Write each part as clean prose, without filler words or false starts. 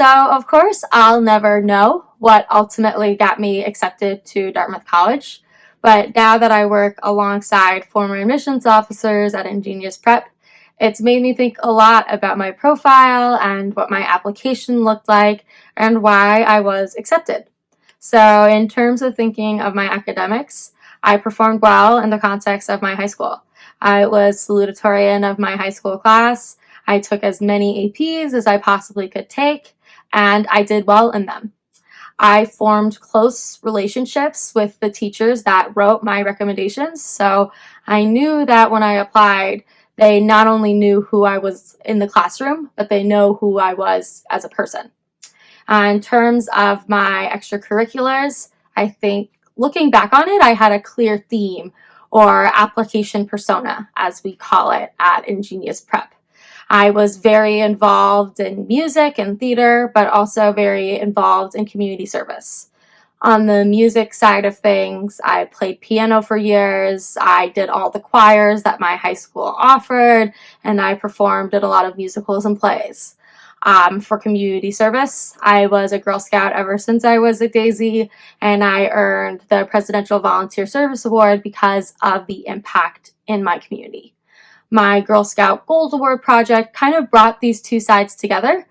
So, of course, I'll never know what ultimately got me accepted to Dartmouth College. But now that I work alongside former admissions officers at Ingenious Prep, it's made me think a lot about my profile and what my application looked like and why I was accepted. So, in terms of thinking of my academics, I performed well in the context of my high school. I was salutatorian of my high school class. I took as many APs as I possibly could take, and I did well in them. I formed close relationships with the teachers that wrote my recommendations, so I knew that when I applied, they not only knew who I was in the classroom, but they know who I was as a person. In terms of my extracurriculars, I think looking back on it, I had a clear theme or application persona, as we call it at Ingenious Prep. I was very involved in music and theater, but also very involved in community service. On the music side of things, I played piano for years. I did all the choirs that my high school offered, and I performed at a lot of musicals and plays. For community service, I was a Girl Scout ever since I was a daisy, and I earned the Presidential Volunteer Service Award because of the impact in my community. My Girl Scout Gold Award project kind of brought these two sides together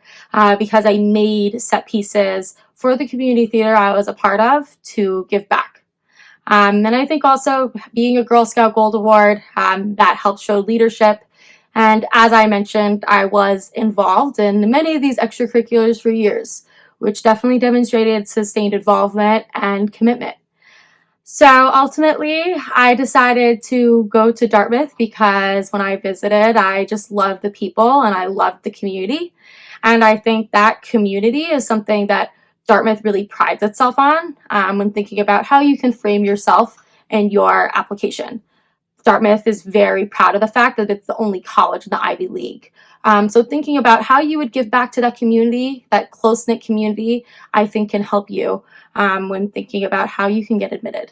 because I made set pieces for the community theater I was a part of to give back. And I think also being a Girl Scout Gold Award, that helped show leadership. And as I mentioned, I was involved in many of these extracurriculars for years, which definitely demonstrated sustained involvement and commitment. So ultimately, I decided to go to Dartmouth because when I visited, I just loved the people and I loved the community. And I think that community is something that Dartmouth really prides itself on when thinking about how you can frame yourself and your application. Dartmouth is very proud of the fact that it's the only college in the Ivy League. So thinking about how you would give back to that community, that close-knit community, I think can help you when thinking about how you can get admitted.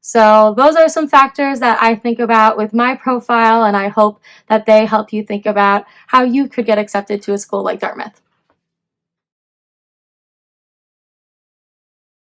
So those are some factors that I think about with my profile, and I hope that they help you think about how you could get accepted to a school like Dartmouth.